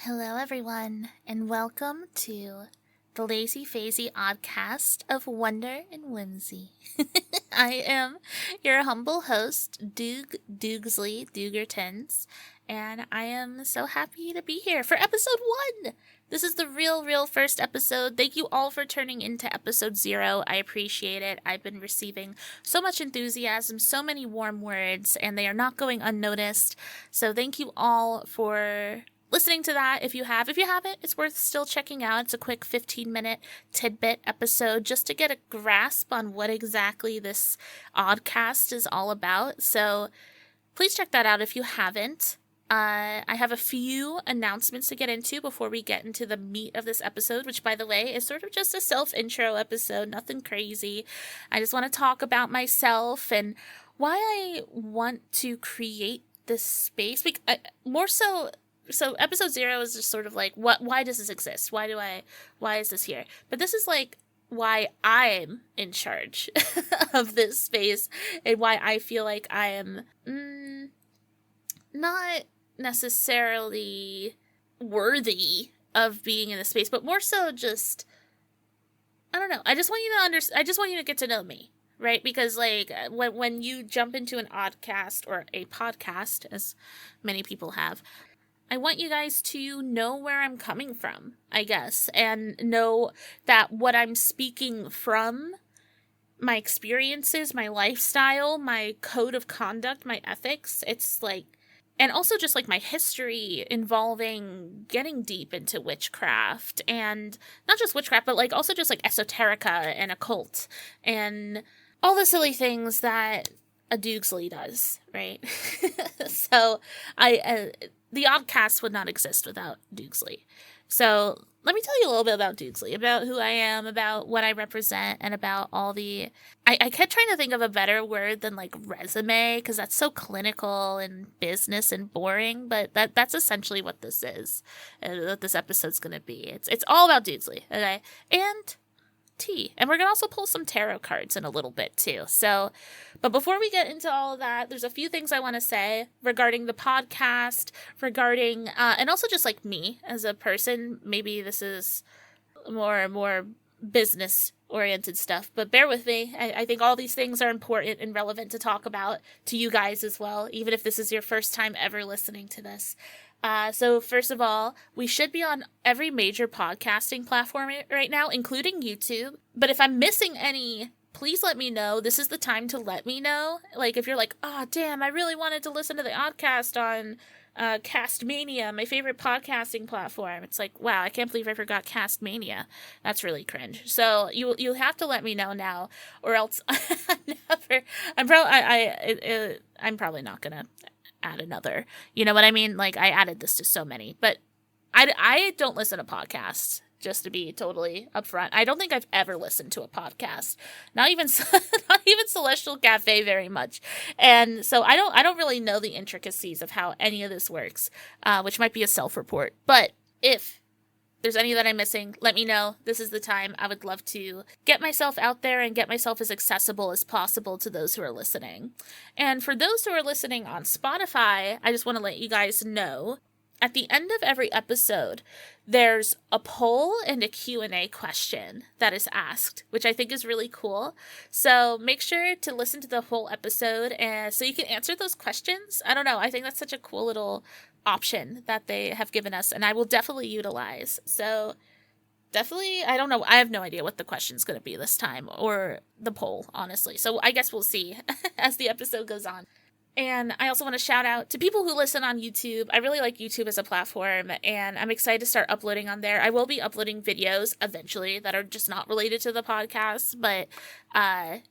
Hello, everyone, and welcome to the Lazy Phasey Oddcast of Wonder and Whimsy. I am your humble host, Doogsley, Doogertons, and I am so happy to be here for episode 1. This is the real first episode. Thank you all for turning into episode 0. I appreciate it. I've been receiving so much enthusiasm, so many warm words, and they are not going unnoticed. So thank you all for listening to that. If you haven't, it's worth still checking out. It's a quick 15-minute tidbit episode just to get a grasp on what exactly this Oddcast is all about. So please check that out if you haven't. I have a few announcements to get into before we get into the meat of this episode, which, by the way, is sort of just a self-intro episode, nothing crazy. I just want to talk about myself and why I want to create this space. More so episode 0 is just sort of like, why does this exist? Why is this here? But this is like why I'm in charge of this space and why I feel like I am not necessarily worthy of being in this space, but more so just, I don't know. I just want you to get to know me. Right? Because, like, when you jump into an Oddcast or a podcast, as many people have, I want you guys to know where I'm coming from, I guess, and know that what I'm speaking from, my experiences, my lifestyle, my code of conduct, my ethics, it's like, and also just like my history involving getting deep into witchcraft, and not just witchcraft, but like also just like esoterica and occult, and all the silly things that a Doogsley does, right? So the Oddcast would not exist without Doogsley. So let me tell you a little bit about Doogsley, about who I am, about what I represent, and about all the... I kept trying to think of a better word than, like, resume, because that's so clinical and business and boring, but that's essentially what this is, and what this episode's going to be. It's all about Doogsley, okay? And tea. And we're going to also pull some tarot cards in a little bit, too. So, but before we get into all of that, there's a few things I want to say regarding the podcast, regarding, and also just like me as a person. Maybe this is more business-oriented stuff, but bear with me. I think all these things are important and relevant to talk about to you guys as well, even if this is your first time ever listening to this. So first of all, we should be on every major podcasting platform right now, including YouTube. But if I'm missing any, please let me know. This is the time to let me know. Like, if you're like, oh, damn, I really wanted to listen to the Oddcast on Castmania, my favorite podcasting platform. It's like, wow, I can't believe I forgot Castmania. That's really cringe. So you'll have to let me know now, or else I'm probably not gonna add another. You know what I mean? Like, I added this to so many, but I don't listen to podcasts, just to be totally upfront. I don't think I've ever listened to a podcast, not even Celestial Cafe very much. And so I don't really know the intricacies of how any of this works, which might be a self-report. But if there's any that I'm missing, let me know. This is the time. I would love to get myself out there and get myself as accessible as possible to those who are listening. And for those who are listening on Spotify, I just want to let you guys know, at the end of every episode, there's a poll and a Q&A question that is asked, which I think is really cool. So make sure to listen to the whole episode and so you can answer those questions. I don't know. I think that's such a cool little option that they have given us, and I will definitely utilize. So definitely, I don't know. I have no idea what the question's going to be this time, or the poll, honestly. So I guess we'll see as the episode goes on. And I also want to shout out to people who listen on YouTube. I really like YouTube as a platform, and I'm excited to start uploading on there. I will be uploading videos eventually that are just not related to the podcast, but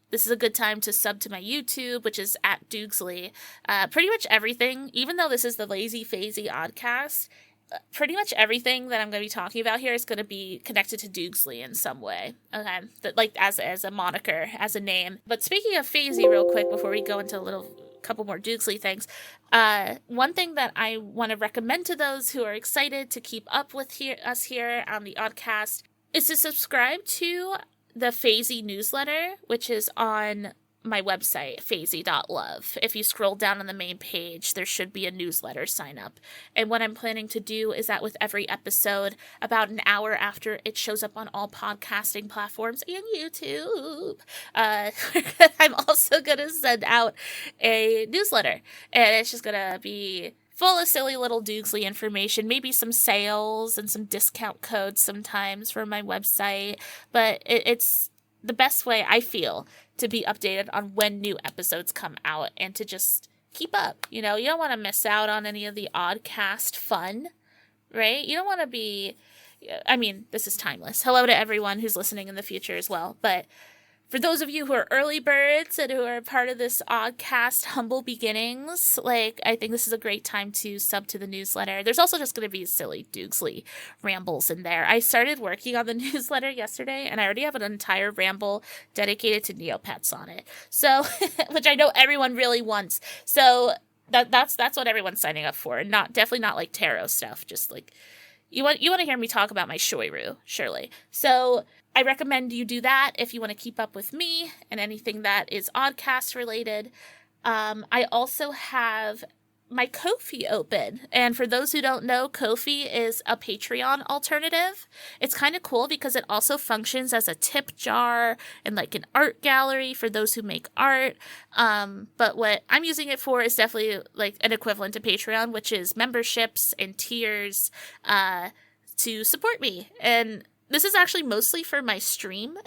this is a good time to sub to my YouTube, which is at Doogsley. Pretty much everything, even though this is the Lazy Phasey Oddcast, pretty much everything that I'm going to be talking about here is going to be connected to Doogsley in some way. Okay, like as a moniker, as a name. But speaking of Phasey, real quick, before we go into a couple more Doogsley things, one thing that I want to recommend to those who are excited to keep up with us here on the Oddcast is to subscribe to the Phasey newsletter, which is on my website, phasey.love. If you scroll down on the main page, there should be a newsletter sign up. And what I'm planning to do is that with every episode, about an hour after it shows up on all podcasting platforms and YouTube, I'm also going to send out a newsletter. And it's just going to be full of silly little Doogsley information, maybe some sales and some discount codes sometimes for my website. But it's the best way, I feel, to be updated on when new episodes come out and to just keep up. You know, you don't want to miss out on any of the Oddcast fun, right? You don't want to be, I mean, this is timeless. Hello to everyone who's listening in the future as well. But for those of you who are early birds and who are part of this Oddcast humble beginnings, like, I think this is a great time to sub to the newsletter. There's also just going to be silly Doogsley rambles in there. I started working on the newsletter yesterday, and I already have an entire ramble dedicated to Neopets on it. So, which I know everyone really wants. So that's what everyone's signing up for, and definitely not like tarot stuff. Just like you want to hear me talk about my shoiru, surely. So I recommend you do that if you want to keep up with me and anything that is Oddcast related. I also have my Ko-fi open. And for those who don't know, Ko-fi is a Patreon alternative. It's kind of cool because it also functions as a tip jar and like an art gallery for those who make art. But what I'm using it for is definitely like an equivalent to Patreon, which is memberships and tiers to support me. And this is actually mostly for my stream,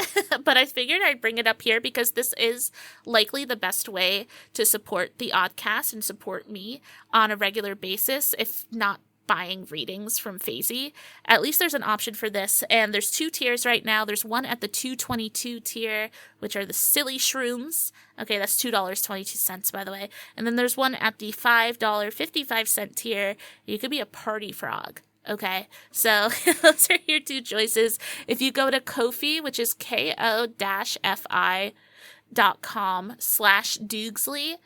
but I figured I'd bring it up here because this is likely the best way to support the Oddcast and support me on a regular basis, if not buying readings from Phasey. At least there's an option for this, and there's 2 tiers right now. There's one at the $2.22 tier, which are the silly shrooms. Okay, that's $2.22, by the way. And then there's one at the $5.55 tier. You could be a party frog. Okay, so those are your 2 choices. If you go to Ko-fi, which is ko-fi.com/Doogsley,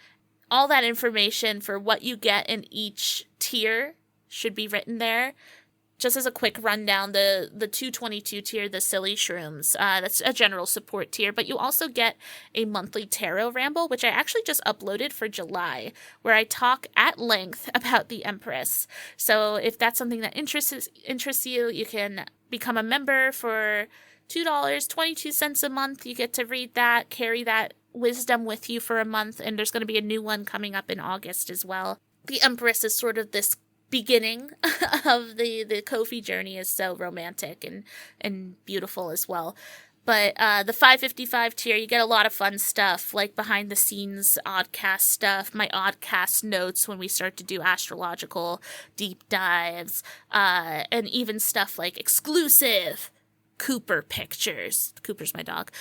all that information for what you get in each tier should be written there. Just as a quick rundown, the $2.22 tier, the silly shrooms, that's a general support tier, but you also get a monthly tarot ramble, which I actually just uploaded for July, where I talk at length about the Empress. So if that's something that interests you, you can become a member for $2.22 a month. You get to read that, carry that wisdom with you for a month, and there's going to be a new one coming up in August as well. The Empress is sort of this beginning of the Ko-fi journey, is so romantic and beautiful as well. But the $5.55 tier, you get a lot of fun stuff, like behind the scenes Oddcast stuff, my Oddcast notes when we start to do astrological deep dives, and even stuff like exclusive Cooper pictures. Cooper's my dog.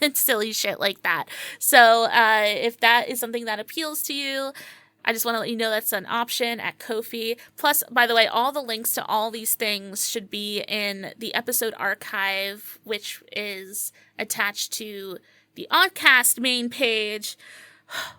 And silly shit like that. So if that is something that appeals to you, I just want to let you know that's an option at Ko-fi. Plus, by the way, all the links to all these things should be in the episode archive, which is attached to the Oddcast main page,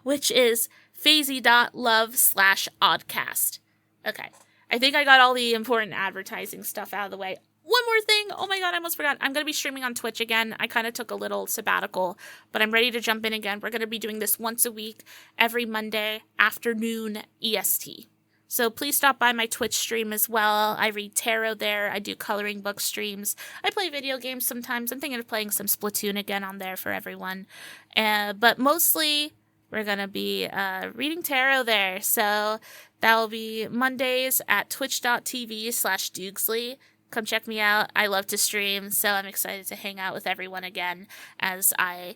which is phasey.love/Oddcast. Okay, I think I got all the important advertising stuff out of the way. One more thing. Oh my God, I almost forgot. I'm going to be streaming on Twitch again. I kind of took a little sabbatical, but I'm ready to jump in again. We're going to be doing this once a week, every Monday afternoon EST. So please stop by my Twitch stream as well. I read tarot there. I do coloring book streams. I play video games sometimes. I'm thinking of playing some Splatoon again on there for everyone. But mostly, we're going to be reading tarot there. So that will be Mondays at twitch.tv/Doogsley. Come check me out. I love to stream, so I'm excited to hang out with everyone again, as I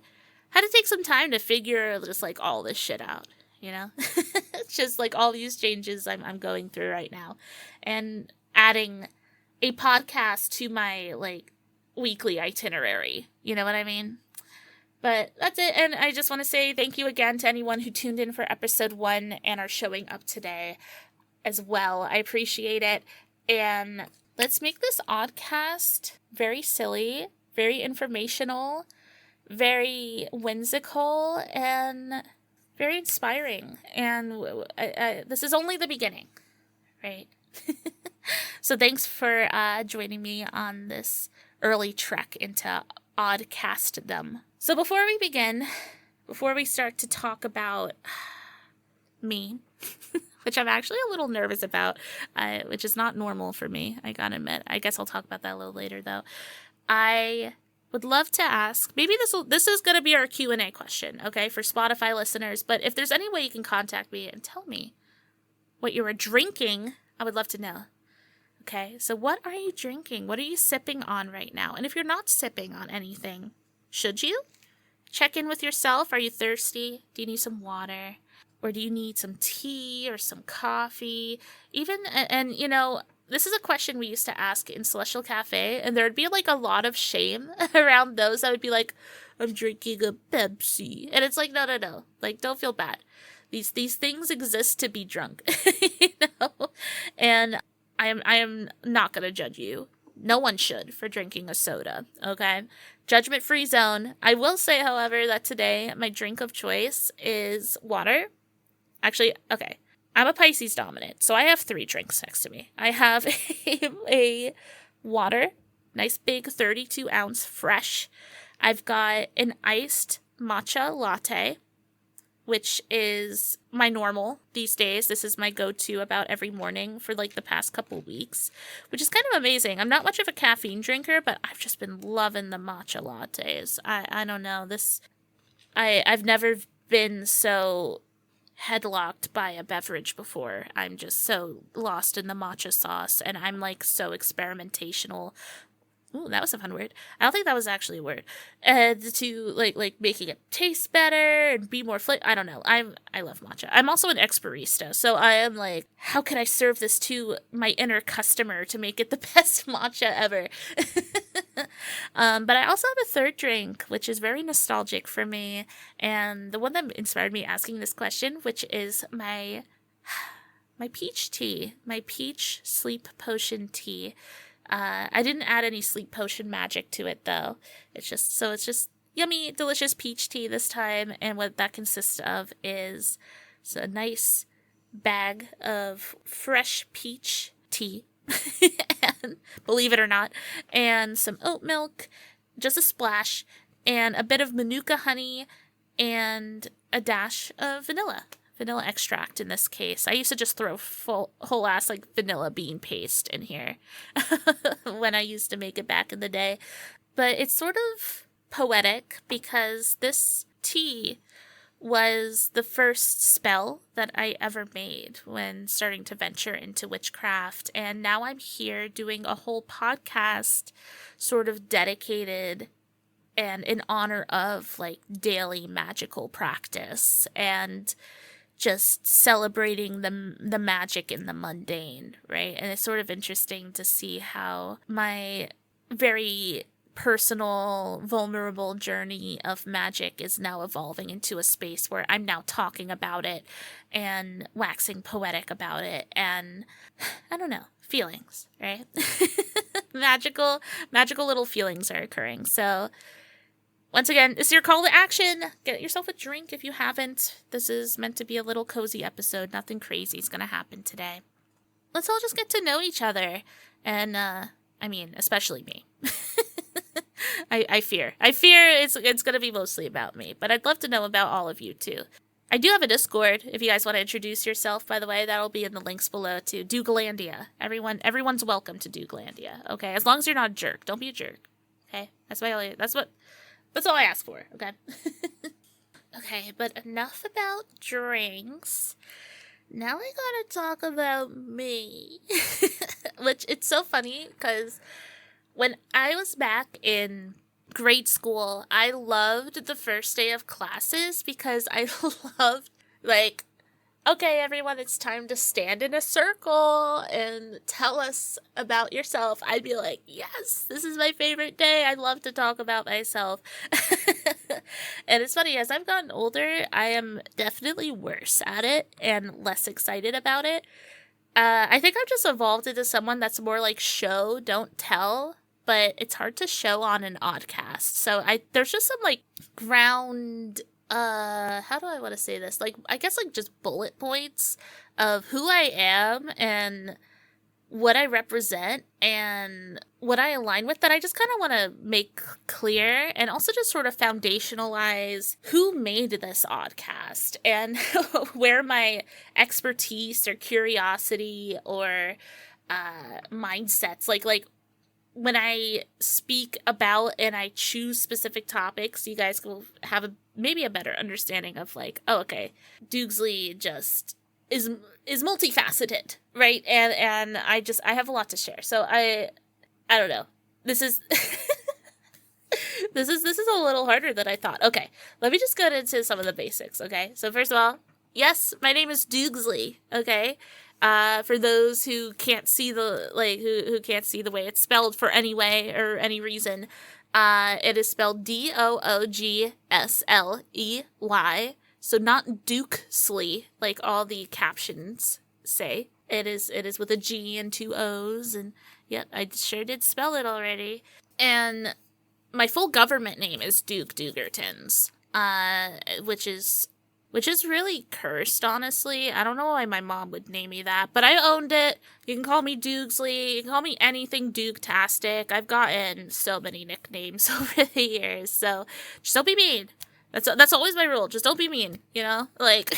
had to take some time to figure just like all this shit out, you know? It's just like all these changes I'm going through right now, and adding a podcast to my like weekly itinerary, you know what I mean? But that's it, and I just want to say thank you again to anyone who tuned in for episode 1 and are showing up today as well. I appreciate it, and let's make this Oddcast very silly, very informational, very whimsical, and very inspiring. And this is only the beginning, right? So thanks for joining me on this early trek into Oddcastdom. So before we begin, before we start to talk about me, which I'm actually a little nervous about, which is not normal for me, I gotta admit. I guess I'll talk about that a little later, though. I would love to ask, maybe this is going to be our Q&A question, okay, for Spotify listeners, but if there's any way you can contact me and tell me what you were drinking, I would love to know. Okay, so what are you drinking? What are you sipping on right now? And if you're not sipping on anything, should you? Check in with yourself. Are you thirsty? Do you need some water? Or do you need some tea or some coffee? And you know, this is a question we used to ask in Celestial Cafe, and there'd be like a lot of shame around those that would be like, I'm drinking a Pepsi. And it's like, no. Like, don't feel bad. These things exist to be drunk, you know? And I am not going to judge you. No one should for drinking a soda, okay? Judgment-free zone. I will say, however, that today my drink of choice is water. Actually, okay, I'm a Pisces dominant, so I have 3 drinks next to me. I have a water, nice big 32-ounce fresh. I've got an iced matcha latte, which is my normal these days. This is my go-to about every morning for like the past couple weeks, which is kind of amazing. I'm not much of a caffeine drinker, but I've just been loving the matcha lattes. I don't know. I've never been so headlocked by a beverage before. I'm just so lost in the matcha sauce, and I'm like so experimentational. Ooh, that was a fun word. I don't think that was actually a word. To like making it taste better and be more I don't know. I love matcha. I'm also an ex-barista, so I am like, how can I serve this to my inner customer to make it the best matcha ever? But I also have a third drink, which is very nostalgic for me, and the one that inspired me asking this question, which is my peach tea, my peach sleep potion tea. I didn't add any sleep potion magic to it, though. It's just yummy, delicious peach tea this time, and what that consists of is a nice bag of fresh peach tea, and, believe it or not, and some oat milk, just a splash, and a bit of manuka honey, and a dash of vanilla extract in this case. I used to just throw whole ass like vanilla bean paste in here when I used to make it back in the day. But it's sort of poetic because this tea was the first spell that I ever made when starting to venture into witchcraft. And now I'm here doing a whole podcast sort of dedicated and in honor of like daily magical practice and just celebrating the magic in the mundane, right? And it's sort of interesting to see how my very personal, vulnerable journey of magic is now evolving into a space where I'm now talking about it and waxing poetic about it, and I don't know, feelings, right? magical little feelings are occurring. So once again, this is your call to action. Get yourself a drink if you haven't. This is meant to be a little cozy episode. Nothing crazy is going to happen today. Let's all just get to know each other. And, I mean, especially me. I fear it's going to be mostly about me. But I'd love to know about all of you, too. I do have a Discord. If you guys want to introduce yourself, by the way, that'll be in the links below, too. Dooglandia. Everyone's welcome to Dooglandia, okay? As long as you're not a jerk. Don't be a jerk, okay? That's all I ask for, okay? Okay, but enough about drinks. Now I gotta talk about me. Which, it's so funny, because when I was back in grade school, I loved the first day of classes because I loved, like, okay, everyone, it's time to stand in a circle and tell us about yourself. I'd be like, yes, this is my favorite day. I love to talk about myself. And it's funny, as I've gotten older, I am definitely worse at it and less excited about it. I think I've just evolved into someone that's more like show, don't tell, but it's hard to show on an Oddcast. So there's just some like ground... how do I want to say this? Like, I guess like just bullet points of who I am and what I represent and what I align with that I just kind of want to make clear, and also just sort of foundationalize who made this Oddcast and where my expertise or curiosity or mindsets, like when I speak about and I choose specific topics, you guys will have maybe a better understanding of like, oh, okay, Doogsley just is multifaceted, right? And I have a lot to share. So I don't know. This is this is a little harder than I thought. Okay, let me just get into some of the basics. Okay, so first of all, yes, my name is Doogsley. Okay, for those who can't see who can't see the way it's spelled for any way or any reason, it is spelled Doogsley. So not Doogsley, like all the captions say. It is with a G and 2 O's, and yep, I sure did spell it already. And my full government name is Doogertons, which is really cursed, honestly. I don't know why my mom would name me that, but I owned it. You can call me Doogsley. You can call me anything Doogtastic. I've gotten so many nicknames over the years, so just don't be mean. That's always my rule. Just don't be mean, you know? Like,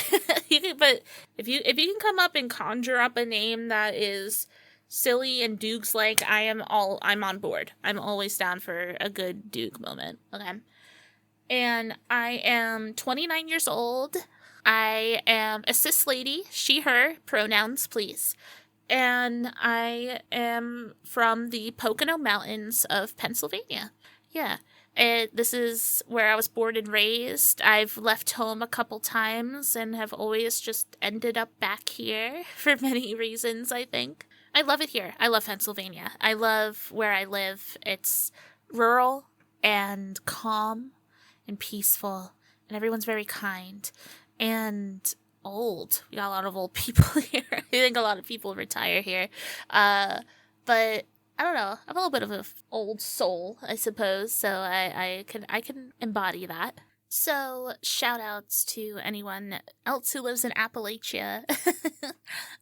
but if you can come up and conjure up a name that is silly and Doogs-like, I'm on board. I'm always down for a good Doog moment, okay? And I am 29 years old. I am a cis lady, she, her, pronouns, please. And I am from the Pocono Mountains of Pennsylvania. Yeah. This is where I was born and raised. I've left home a couple times and have always just ended up back here for many reasons, I think. I love it here. I love Pennsylvania. I love where I live. It's rural and calm and peaceful, and everyone's very kind and old. We got a lot of old people here. I think a lot of people retire here. But I don't know. I have a little bit of an old soul, I suppose, so I can embody that. So, shout outs to anyone else who lives in Appalachia.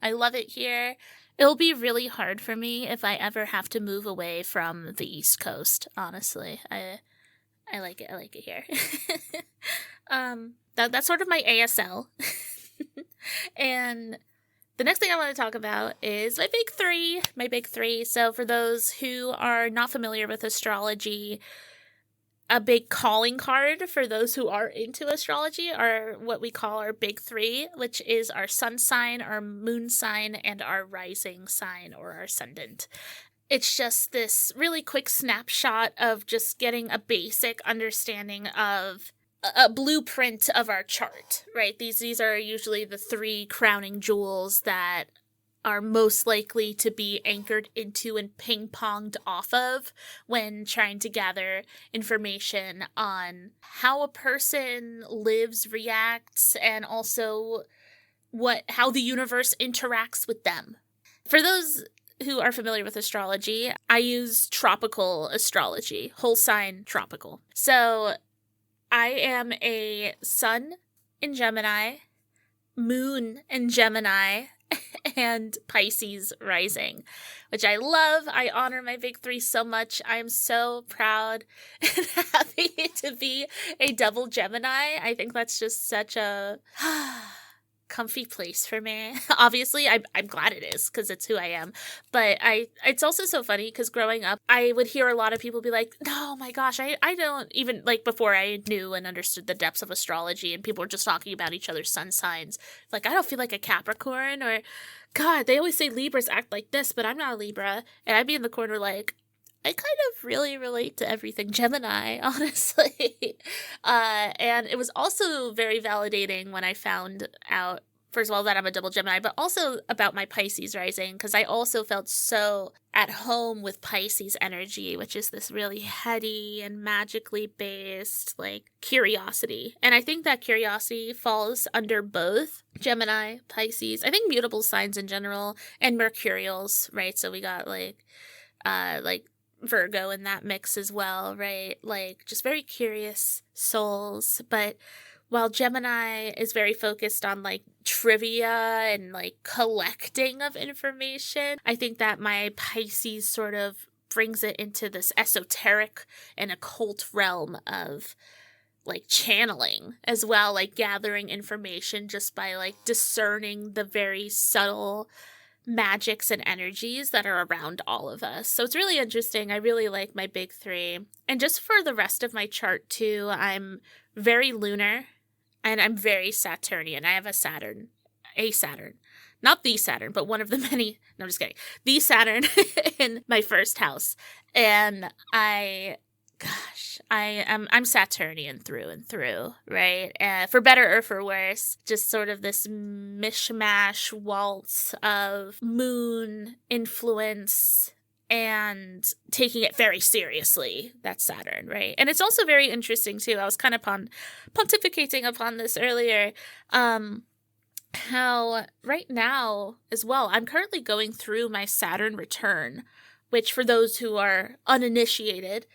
I love it here. It'll be really hard for me if I ever have to move away from the East Coast, honestly. I like it. I like it here. That's sort of my ASL. And the next thing I want to talk about is my big three. My big three. So for those who are not familiar with astrology, a big calling card for those who are into astrology are what we call our big three, which is our sun sign, our moon sign, and our rising sign or our ascendant. It's just this really quick snapshot of just getting a basic understanding of a blueprint of our chart, right? These are usually the three crowning jewels that are most likely to be anchored into and ping-ponged off of when trying to gather information on how a person lives, reacts, and also how the universe interacts with them. For those who are familiar with astrology, I use tropical astrology, whole sign tropical. So I am a sun in Gemini, moon in Gemini, and Pisces rising, which I love. I honor my big three so much. I am so proud and happy to be a double Gemini. I think that's just such a comfy place for me. Obviously, I'm glad it is because it's who I am. But it's also so funny because growing up, I would hear a lot of people be like, "No, my gosh, I don't even," like before I knew and understood the depths of astrology, and people were just talking about each other's sun signs. Like, I don't feel like a Capricorn, or God, they always say Libras act like this, but I'm not a Libra, and I'd be in the corner like, I kind of really relate to everything Gemini, honestly. And it was also very validating when I found out, first of all, that I'm a double Gemini, but also about my Pisces rising, because I also felt so at home with Pisces energy, which is this really heady and magically based, like, curiosity. And I think that curiosity falls under both Gemini, Pisces, I think mutable signs in general, and Mercurials, right? So we got, like Virgo in that mix as well, right? Like, just very curious souls. But while Gemini is very focused on like trivia and like collecting of information, I think that my Pisces sort of brings it into this esoteric and occult realm of like channeling as well, like gathering information just by like discerning the very subtle magics and energies that are around all of us. So it's really interesting. I really like my big three. And just for the rest of my chart too, I'm very lunar and I'm very Saturnian. I have a Saturn. Not the Saturn, but one of the many, no, I'm just kidding. The Saturn in my first house. And I'm Saturnian through and through, right? For better or for worse, just sort of this mishmash waltz of moon influence and taking it very seriously. That's Saturn, right? And it's also very interesting too. I was kind of pontificating upon this earlier. How right now as well, I'm currently going through my Saturn return, which for those who are uninitiated,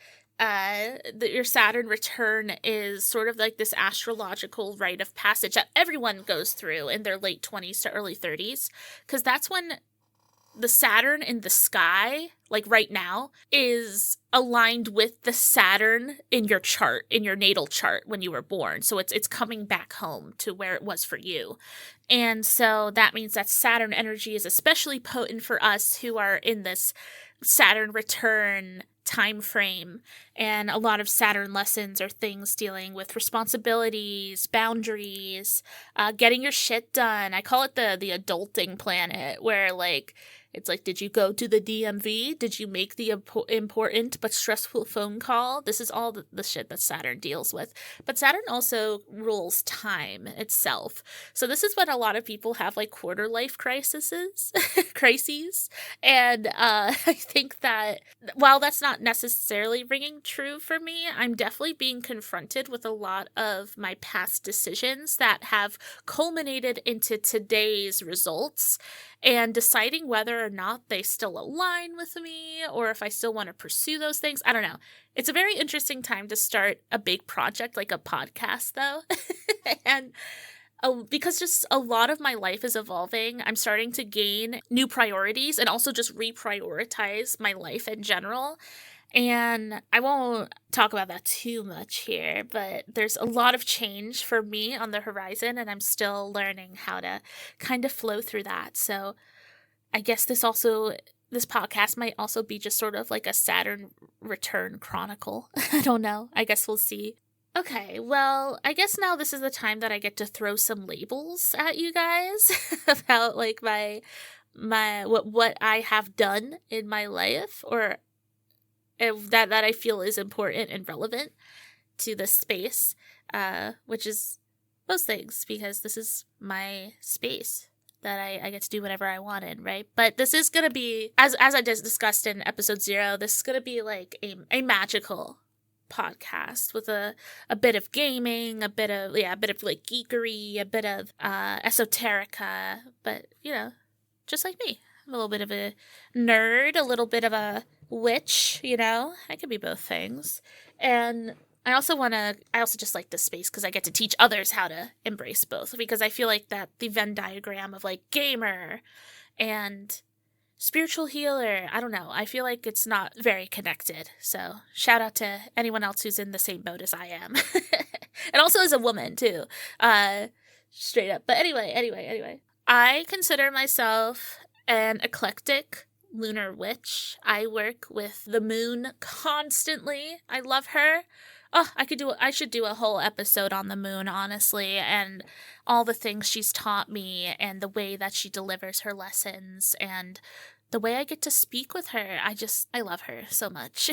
your Saturn return is sort of like this astrological rite of passage that everyone goes through in their late 20s to early 30s, because that's when the Saturn in the sky, like right now, is aligned with the Saturn in your chart, in your natal chart when you were born. So it's coming back home to where it was for you. And so that means that Saturn energy is especially potent for us who are in this Saturn return time frame. And a lot of Saturn lessons are things dealing with responsibilities, boundaries, getting your shit done. I call it the adulting planet, where like it's like, did you go to the DMV? Did you make the important but stressful phone call? This is all the shit that Saturn deals with. But Saturn also rules time itself. So this is when a lot of people have like quarter life crises. And I think that while that's not necessarily ringing true for me, I'm definitely being confronted with a lot of my past decisions that have culminated into today's results, and deciding whether or not they still align with me or if I still want to pursue those things. I don't know. It's a very interesting time to start a big project like a podcast, though. And because just a lot of my life is evolving, I'm starting to gain new priorities and also just reprioritize my life in general. And I won't talk about that too much here, but there's a lot of change for me on the horizon, and I'm still learning how to kind of flow through that. So I guess this podcast might also be just sort of like a Saturn return chronicle. I don't know. I guess we'll see. Okay, well, I guess now this is the time that I get to throw some labels at you guys about like my what I have done in my life, or that I feel is important and relevant to this space, which is most things, because this is my space that I get to do whatever I want in, right? But this is going to be, as I just discussed in episode 0, this is going to be like a magical podcast with a bit of gaming, a bit of like geekery, a bit of esoterica, but, you know, just like me. I'm a little bit of a nerd, a little bit of a witch, you know? I could be both things. And I also just like this space because I get to teach others how to embrace both, because I feel like that the Venn diagram of like gamer and spiritual healer, I don't know, I feel like it's not very connected. So shout out to anyone else who's in the same boat as I am. And also as a woman too, straight up. But anyway, I consider myself an eclectic lunar witch. I work with the moon constantly. I love her. Oh, I should do a whole episode on the moon, honestly, and all the things she's taught me and the way that she delivers her lessons and the way I get to speak with her. I love her so much.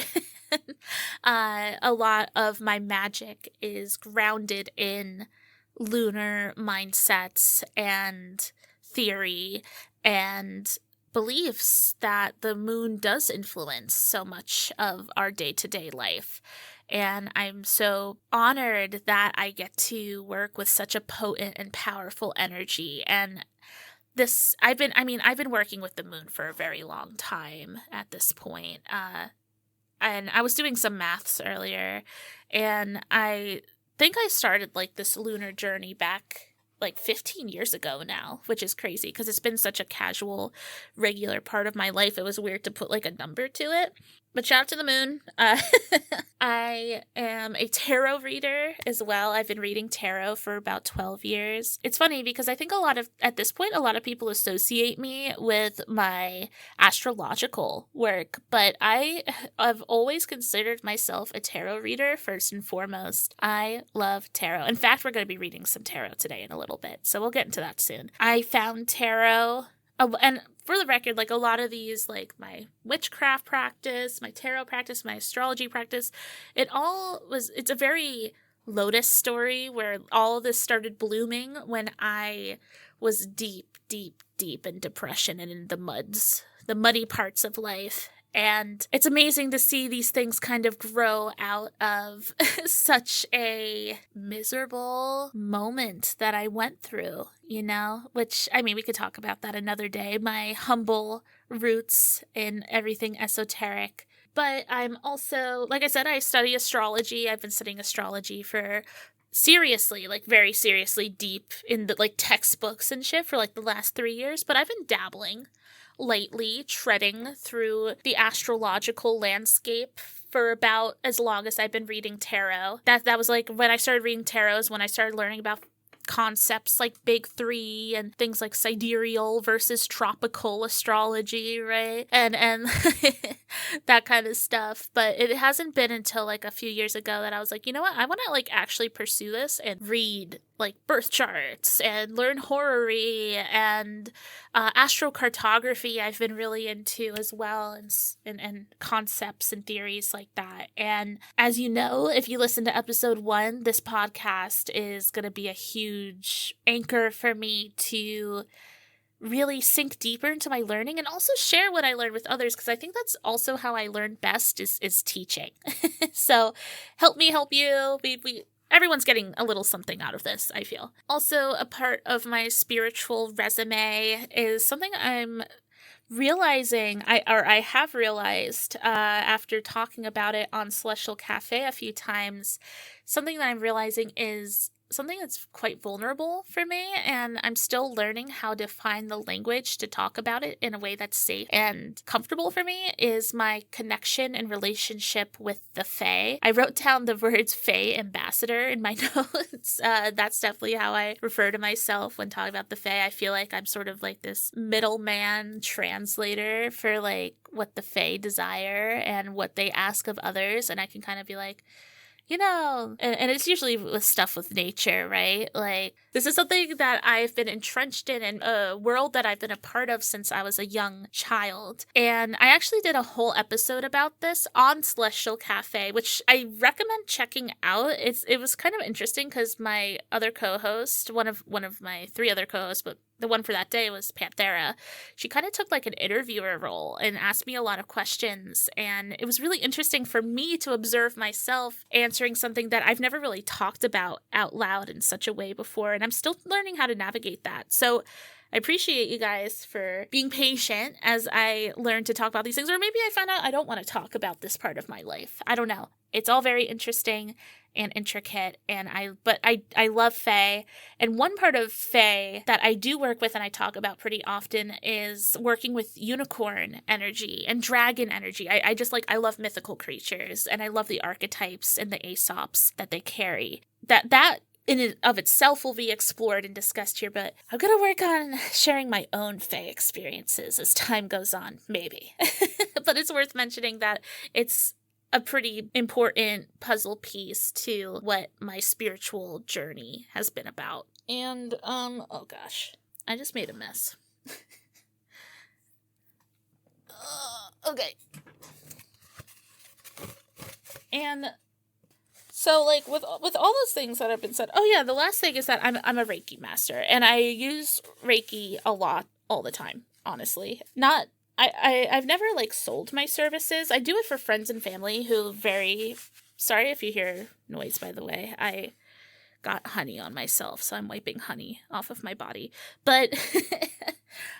A lot of my magic is grounded in lunar mindsets and theory and beliefs that the moon does influence so much of our day-to-day life. And I'm so honored that I get to work with such a potent and powerful energy. And I've been working with the moon for a very long time at this point. And I was doing some maths earlier, and I think I started like this lunar journey back like 15 years ago now, which is crazy because it's been such a casual, regular part of my life. It was weird to put like a number to it. But shout out to the moon. I am a tarot reader as well. I've been reading tarot for about 12 years. It's funny because I think at this point, a lot of people associate me with my astrological work, but I have always considered myself a tarot reader first and foremost. I love tarot. In fact, we're going to be reading some tarot today in a little bit, so we'll get into that soon. I found tarot, and for the record, like a lot of these, like my witchcraft practice, my tarot practice, my astrology practice, it's a very Lotus story where all of this started blooming when I was deep, deep, deep in depression and in the muddy parts of life. And it's amazing to see these things kind of grow out of such a miserable moment that I went through, which, I mean, we could talk about that another day, my humble roots in everything esoteric. But I'm also, like I said, I study astrology. I've been studying astrology for seriously, like very seriously deep in the like textbooks and shit for like the last 3 years, but I've been dabbling lightly, treading through the astrological landscape for about as long as I've been reading tarot. That was like when I started reading tarot is when I started learning about concepts like big three and things like sidereal versus tropical astrology, right? And that kind of stuff. But it hasn't been until like a few years ago that I was like, you know what? I want to like actually pursue this and read like birth charts and learn horary and astrocartography I've been really into as well, and concepts and theories like that. And as you know, if you listen to episode 1, this podcast is going to be a huge anchor for me to really sink deeper into my learning and also share what I learned with others, because I think that's also how I learn best is teaching. So help me help you. Everyone's getting a little something out of this, I feel. Also, a part of my spiritual resume is something I'm realizing, I have realized after talking about it on Celestial Cafe a few times, something that I'm realizing is something that's quite vulnerable for me, and I'm still learning how to find the language to talk about it in a way that's safe and comfortable for me, is my connection and relationship with the Fae. I wrote down the words Fae ambassador in my notes. That's definitely how I refer to myself when talking about the Fae. I feel like I'm sort of like this middleman translator for like what the Fae desire and what they ask of others, and I can kind of be like, and it's usually with stuff with nature, right? Like, this is something that I've been entrenched in a world that I've been a part of since I was a young child. And I actually did a whole episode about this on Celestial Cafe, which I recommend checking out. It was kind of interesting because my other co-host, one of my 3 other co-hosts, but the one for that day was Panthera. She kind of took like an interviewer role and asked me a lot of questions. And it was really interesting for me to observe myself answering something that I've never really talked about out loud in such a way before. And I'm still learning how to navigate that. So I appreciate you guys for being patient as I learn to talk about these things. Or maybe I find out I don't want to talk about this part of my life. I don't know. It's all very interesting and intricate, and I love Fae. And one part of Fae that I do work with and I talk about pretty often is working with unicorn energy and dragon energy. I love mythical creatures, and I love the archetypes and the Aesops that they carry. That in and of itself will be explored and discussed here, but I'm gonna work on sharing my own Fae experiences as time goes on, maybe. But it's worth mentioning that it's a pretty important puzzle piece to what my spiritual journey has been about. And, oh gosh, I just made a mess. Okay. And so, like, with all those things that have been said, oh yeah, the last thing is that I'm a Reiki master, and I use Reiki a lot, all the time, honestly. I've never, like, sold my services. I do it for friends and family who sorry if you hear noise, by the way. I got honey on myself, so I'm wiping honey off of my body. But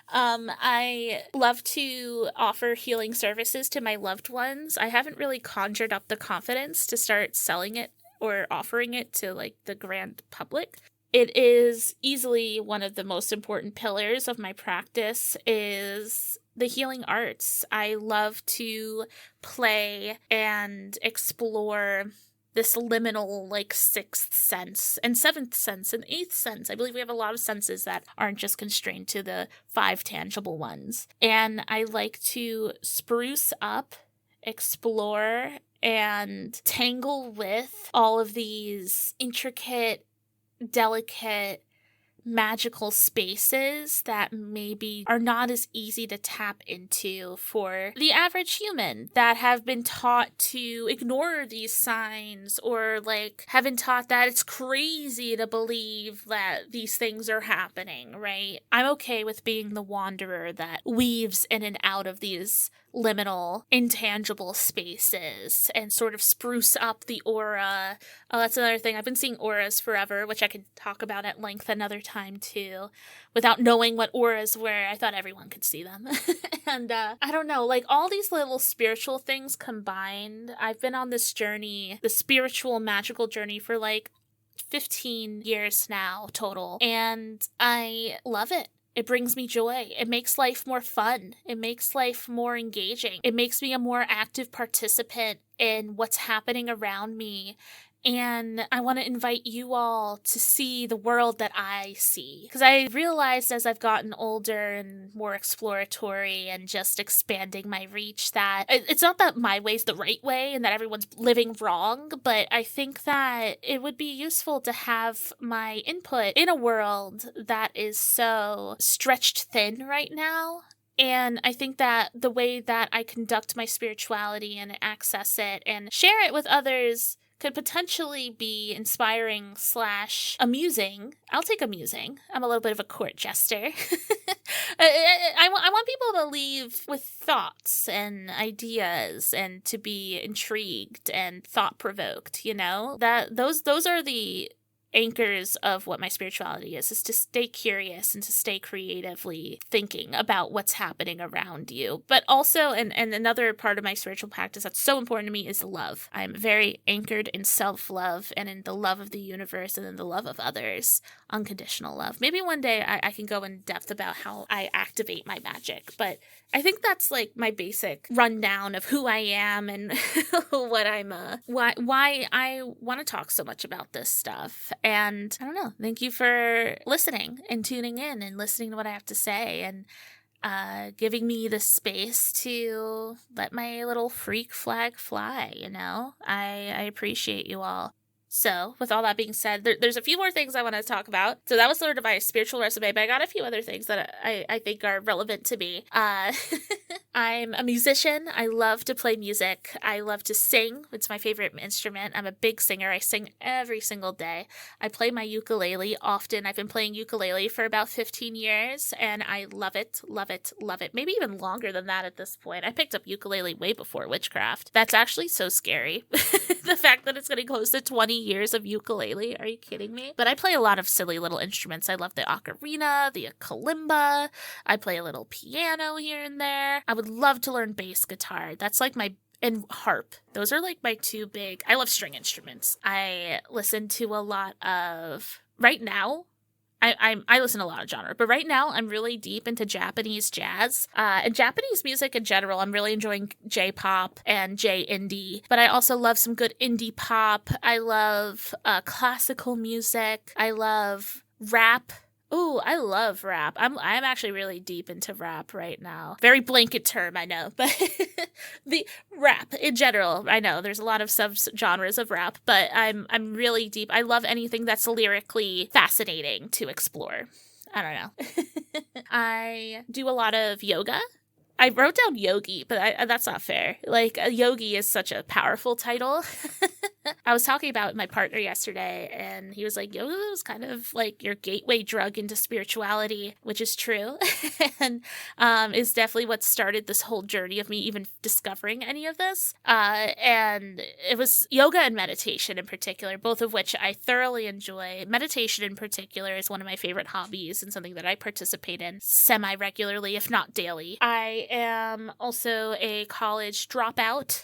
I love to offer healing services to my loved ones. I haven't really conjured up the confidence to start selling it or offering it to like the grand public. It is easily one of the most important pillars of my practice is the healing arts. I love to play and explore this liminal, like, sixth sense and seventh sense and eighth sense. I believe we have a lot of senses that aren't just constrained to the 5 tangible ones. And I like to spruce up, explore, and tangle with all of these intricate, delicate, magical spaces that maybe are not as easy to tap into for the average human, that have been taught to ignore these signs, or like have been taught that it's crazy to believe that these things are happening, right? I'm okay with being the wanderer that weaves in and out of these liminal, intangible spaces and sort of spruce up the aura. Oh, that's another thing. I've been seeing auras forever, which I could talk about at length another time too, without knowing what auras were. I thought everyone could see them. And I don't know, like all these little spiritual things combined. I've been on this journey, the spiritual, magical journey for like 15 years now total, and I love it. It brings me joy. It makes life more fun. It makes life more engaging. It makes me a more active participant in what's happening around me. And I want to invite you all to see the world that I see. Because I realized as I've gotten older and more exploratory and just expanding my reach that it's not that my way's the right way and that everyone's living wrong, but I think that it would be useful to have my input in a world that is so stretched thin right now. And I think that the way that I conduct my spirituality and access it and share it with others could potentially be inspiring / amusing. I'll take amusing. I'm a little bit of a court jester. I want people to leave with thoughts and ideas and to be intrigued and thought-provoked, you know? Those are the anchors of what my spirituality is to stay curious and to stay creatively thinking about what's happening around you. But also, and another part of my spiritual practice that's so important to me is love. I'm very anchored in self-love and in the love of the universe and in the love of others. Unconditional love. Maybe one day I can go in depth about how I activate my magic, but I think that's like my basic rundown of who I am and what I'm why I want to talk so much about this stuff. And I don't know, thank you for listening and tuning in and listening to what I have to say and giving me the space to let my little freak flag fly, you know? I appreciate you all. So, with all that being said, there's a few more things I want to talk about. So that was sort of my spiritual resume, but I got a few other things that I think are relevant to me. I'm a musician. I love to play music. I love to sing. It's my favorite instrument. I'm a big singer. I sing every single day. I play my ukulele often. I've been playing ukulele for about 15 years, and I love it, love it, love it. Maybe even longer than that at this point. I picked up ukulele way before witchcraft. That's actually so scary. The fact that it's getting close to 20 years of ukulele. Are you kidding me? But I play a lot of silly little instruments. I love the ocarina, the kalimba. I play a little piano here and there. I would love to learn bass guitar. That's like and harp. Those are like my two big. I love string instruments. I listen to a lot of right now. I listen to a lot of genre, but right now I'm really deep into Japanese jazz and Japanese music in general. I'm really enjoying J-pop and J-indie, but I also love some good indie pop. I love classical music. I love rap. Ooh, I love rap. I'm actually really deep into rap right now. Very blanket term, I know, but the rap in general, I know there's a lot of sub-genres of rap, but I'm really deep. I love anything that's lyrically fascinating to explore. I don't know. I do a lot of yoga. I wrote down yogi, but that's not fair. Like, a yogi is such a powerful title. I was talking about it with my partner yesterday, and he was like, yoga is kind of like your gateway drug into spirituality, which is true, and is definitely what started this whole journey of me even discovering any of this. And it was yoga and meditation in particular, both of which I thoroughly enjoy. Meditation in particular is one of my favorite hobbies and something that I participate in semi-regularly, if not daily. I am also a college dropout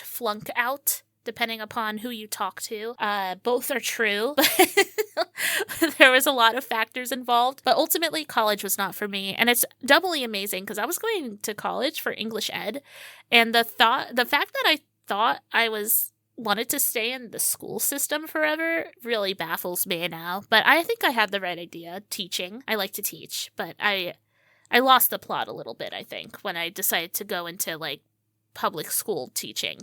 / flunk out, depending upon who you talk to. Both are true, but there was a lot of factors involved. But ultimately, college was not for me. And it's doubly amazing because I was going to college for English ed. And the fact that I thought I wanted to stay in the school system forever really baffles me now. But I think I had the right idea, teaching. I like to teach, but I lost the plot a little bit, I think, when I decided to go into, like, public school teaching.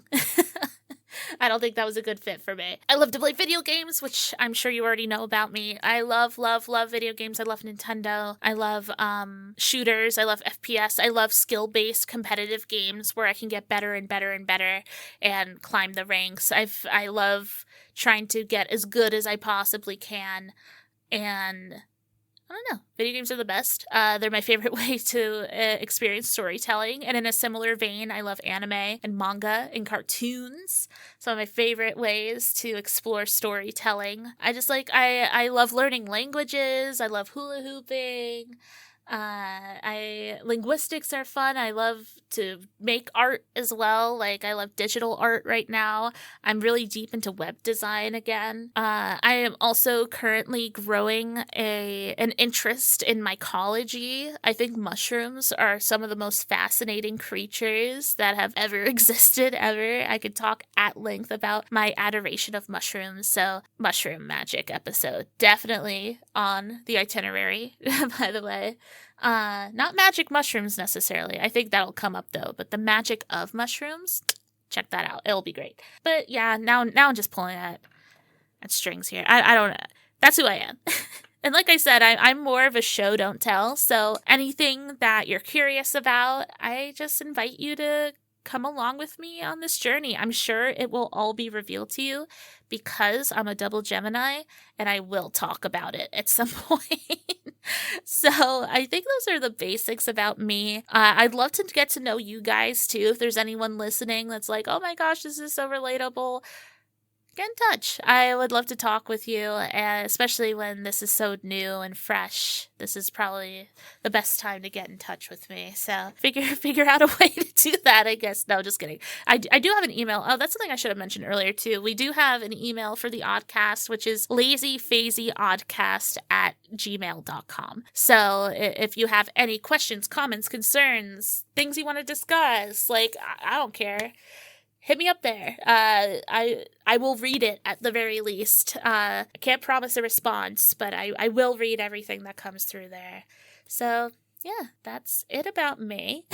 I don't think that was a good fit for me. I love to play video games, which I'm sure you already know about me. I love, love, love video games. I love Nintendo. I love shooters. I love FPS. I love skill-based competitive games where I can get better and better and better and climb the ranks. I love trying to get as good as I possibly can, and I don't know. Video games are the best. They're my favorite way to experience storytelling. And in a similar vein, I love anime and manga and cartoons. Some of my favorite ways to explore storytelling. I love learning languages. I love hula hooping. Linguistics are fun. I love to make art as well. Like, I love digital art right now. I'm really deep into web design again. I am also currently growing an interest in mycology. I think mushrooms are some of the most fascinating creatures that have ever existed ever. I could talk at length about my adoration of mushrooms. So, mushroom magic episode definitely on the itinerary, by the way. Not magic mushrooms necessarily. I think that'll come up though, but the magic of mushrooms, check that out. It'll be great. But yeah, now I'm just pulling at strings here. I don't know. That's who I am. And like I said, I'm more of a show, don't tell. So anything that you're curious about, I just invite you to come along with me on this journey. I'm sure it will all be revealed to you because I'm a double Gemini and I will talk about it at some point. So I think those are the basics about me. I'd love to get to know you guys too. If there's anyone listening that's like, oh my gosh, this is so relatable, get in touch. I would love to talk with you, and especially when this is so new and fresh. This is probably the best time to get in touch with me. So figure out a way to do that, I guess. No, just kidding. I do have an email. Oh, that's something I should have mentioned earlier too. We do have an email for the Oddcast, which is lazyphasyoddcast@gmail.com. So if you have any questions, comments, concerns, things you want to discuss, like, I don't care, hit me up there. I will read it at the very least. I can't promise a response, but I will read everything that comes through there. So, yeah, that's it about me.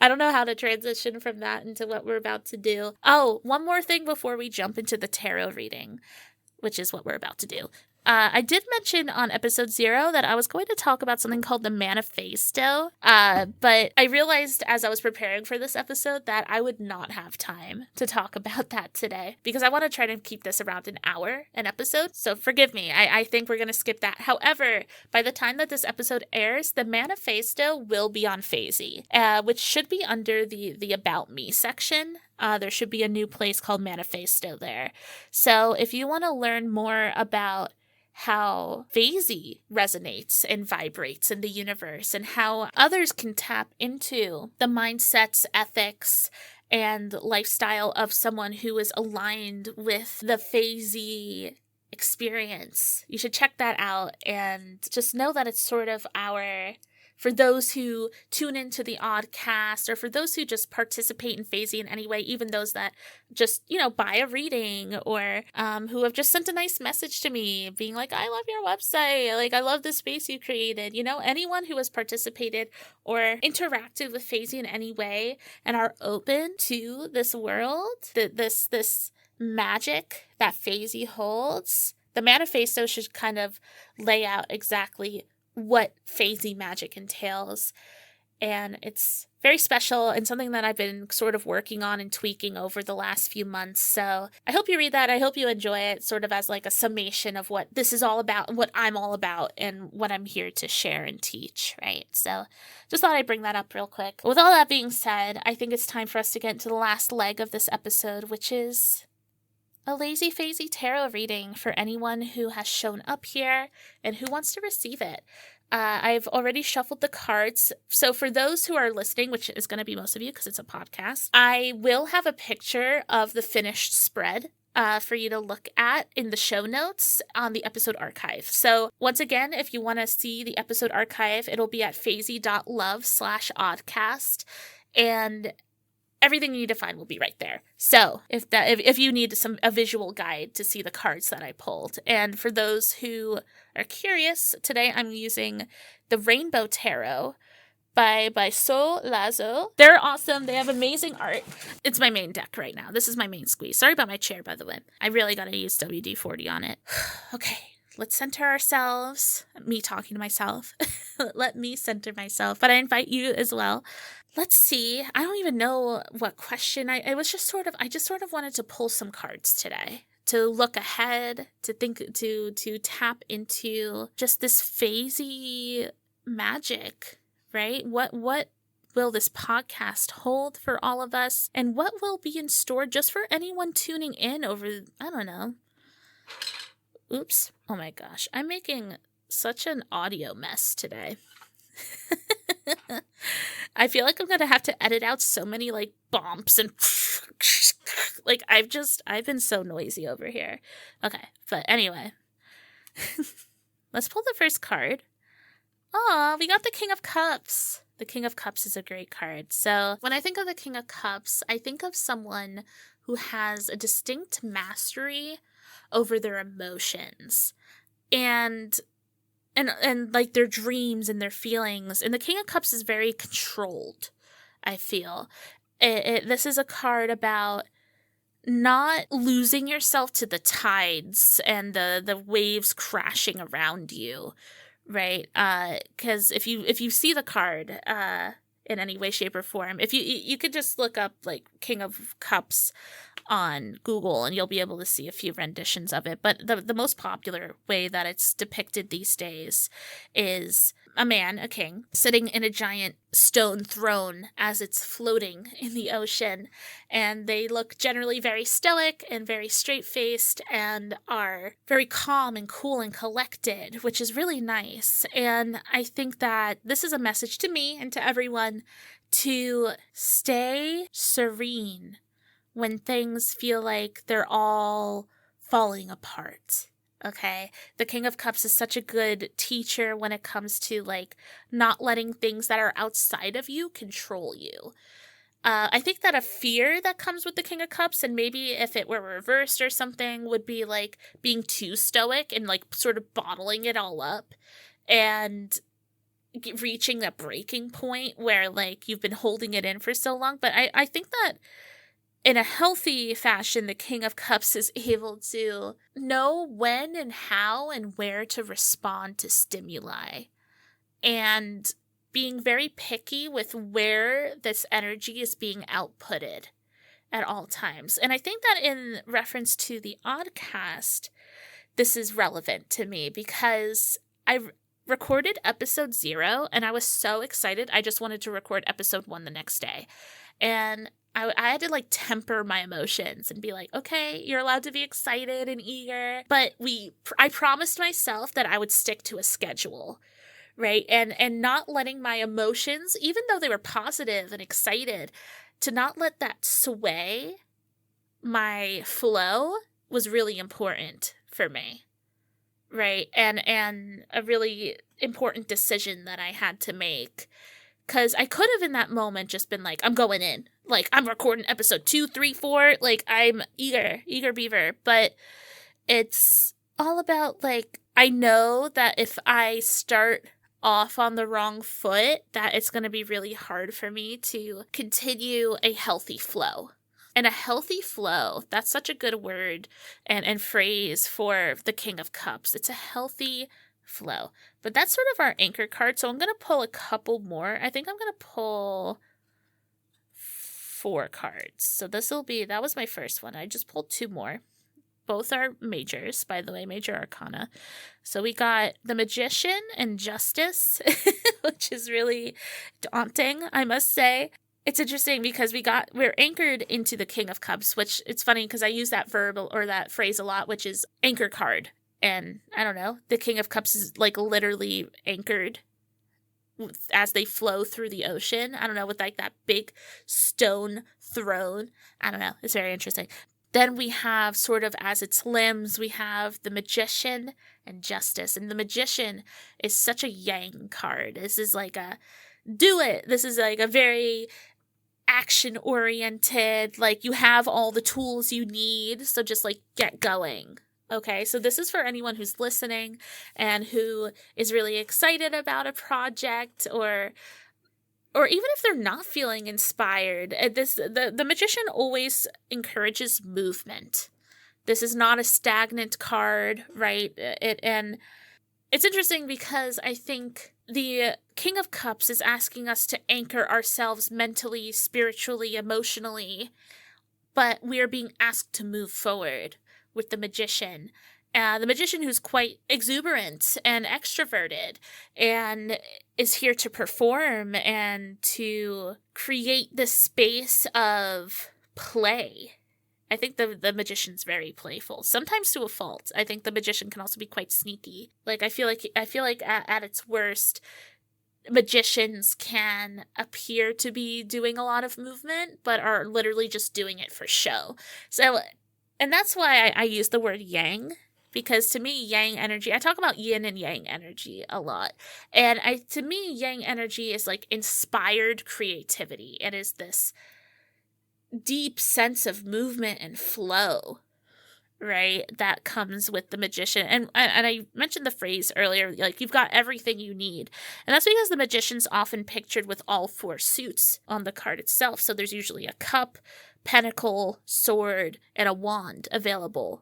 I don't know how to transition from that into what we're about to do. Oh, one more thing before we jump into the tarot reading, which is what we're about to do. I did mention on episode 0 that I was going to talk about something called the manifesto, but I realized as I was preparing for this episode that I would not have time to talk about that today because I want to try to keep this around an hour an episode, so forgive me. I think we're going to skip that. However, by the time that this episode airs, the manifesto will be on Phasey, which should be under the About Me section. There should be a new place called Manifesto there. So if you want to learn more about how Phasey resonates and vibrates in the universe and how others can tap into the mindsets, ethics, and lifestyle of someone who is aligned with the Phasey experience, you should check that out and just know that it's sort of for those who tune into the Oddcast, or for those who just participate in Phasey in any way, even those that just, buy a reading, or who have just sent a nice message to me being like, I love your website, like, I love the space you created. Anyone who has participated or interacted with Phasey in any way and are open to this world, this magic that Phasey holds, the manifesto should kind of lay out exactly what Phasey magic entails. And it's very special and something that I've been sort of working on and tweaking over the last few months. So I hope you read that. I hope you enjoy it, sort of as like a summation of what this is all about and what I'm all about and what I'm here to share and teach, right? So just thought I'd bring that up real quick. With all that being said, I think it's time for us to get into the last leg of this episode, which is a Lazy Phasey tarot reading for anyone who has shown up here and who wants to receive it. I've already shuffled the cards. So for those who are listening, which is going to be most of you because it's a podcast, I will have a picture of the finished spread for you to look at in the show notes on the episode archive. So once again, if you want to see the episode archive, it'll be at phasey.love/oddcast, and everything you need to find will be right there. So if you need a visual guide to see the cards that I pulled. And for those who are curious, today I'm using the Rainbow Tarot by So Lazo. They're awesome. They have amazing art. It's my main deck right now. This is my main squeeze. Sorry about my chair, by the way. I really got to use WD-40 on it. Okay, let's center ourselves. Me talking to myself. Let me center myself. But I invite you as well. Let's see. I don't even know what question. I just sort of wanted to pull some cards today. To look ahead, to think, to tap into just this phasey magic. Right? What will this podcast hold for all of us? And what will be in store just for anyone tuning in over, I don't know. Oops. Oh my gosh. I'm making such an audio mess today. I feel like I'm going to have to edit out so many like bumps and like I've been so noisy over here. Okay. But anyway, let's pull the first card. Oh, we got the King of Cups. The King of Cups is a great card. So when I think of the King of Cups, I think of someone who has a distinct mastery over their emotions and like their dreams and their feelings. And the King of Cups is very controlled, I feel. This is a card about not losing yourself to the tides and the waves crashing around you. Right, because if you see the card in any way, shape, or form, if you could just look up like King of Cups on Google and you'll be able to see a few renditions of it. But the most popular way that it's depicted these days is a man, a king, sitting in a giant stone throne as it's floating in the ocean. And they look generally very stoic and very straight-faced and are very calm and cool and collected, which is really nice. And I think that this is a message to me and to everyone to stay serene when things feel like they're all falling apart. Okay, the King of Cups is such a good teacher when it comes to like not letting things that are outside of you control you. I think that a fear that comes with the King of Cups, and maybe if it were reversed or something, would be like being too stoic and like sort of bottling it all up and reaching that breaking point where like you've been holding it in for so long. But I think that in a healthy fashion, the King of Cups is able to know when and how and where to respond to stimuli, and being very picky with where this energy is being outputted at all times. And I think that in reference to the Oddcast, this is relevant to me because I recorded episode 0 and I was so excited. I just wanted to record episode 1 the next day. And I had to like temper my emotions and be like, okay, you're allowed to be excited and eager. But I promised myself that I would stick to a schedule, right? And not letting my emotions, even though they were positive and excited, to not let that sway my flow was really important for me, right? And a really important decision that I had to make. Because I could have in that moment just been like, I'm going in. Like, I'm recording episode 2, 3, 4. Like, I'm eager beaver. But it's all about, like, I know that if I start off on the wrong foot, that it's going to be really hard for me to continue a healthy flow. And a healthy flow, that's such a good word and phrase for the King of Cups. It's a healthy flow. But that's sort of our anchor card. So I'm going to pull a couple more. I think I'm going to pull 4 cards. So that was my first one. I just pulled 2 more. Both are majors, by the way, major arcana. So we got the Magician and Justice, which is really daunting, I must say. It's interesting because we're anchored into the King of Cups, which it's funny because I use that verb or that phrase a lot, which is anchor card. And I don't know, the King of Cups is like literally anchored as they flow through the ocean. I don't know, with like that big stone throne. I don't know. It's very interesting. Then we have sort of as its limbs, we have the Magician and Justice. And the Magician is such a yang card. This is like a do it. This is like a very action oriented, like you have all the tools you need. So just like get going. Okay, so this is for anyone who's listening and who is really excited about a project, or even if they're not feeling inspired. The Magician always encourages movement. This is not a stagnant card, right? And it's interesting because I think the King of Cups is asking us to anchor ourselves mentally, spiritually, emotionally, but we are being asked to move forward with the Magician. The Magician who's quite exuberant and extroverted and is here to perform and to create this space of play. I think the Magician's very playful, sometimes to a fault. I think the Magician can also be quite sneaky. Like I feel like at its worst, magicians can appear to be doing a lot of movement, but are literally just doing it for show. So, and that's why I use the word yang, because to me, yang energy, I talk about yin and yang energy a lot. And to me, yang energy is like inspired creativity. It is this deep sense of movement and flow, right, that comes with the Magician. And I mentioned the phrase earlier, like you've got everything you need. And that's because the Magician's often pictured with all four suits on the card itself. So there's usually a cup, pentacle, sword, and a wand available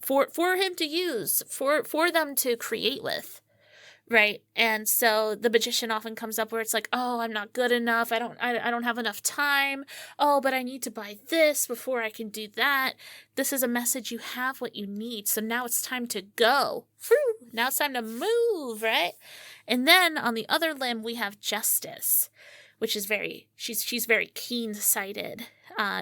for him to use, for them to create with. Right. And so the Magician often comes up where it's like, oh, I'm not good enough. I don't have enough time. Oh, but I need to buy this before I can do that. This is a message. You have what you need. So now it's time to go. Whew, now it's time to move. Right. And then on the other limb, we have Justice, which is she's very keen-sighted,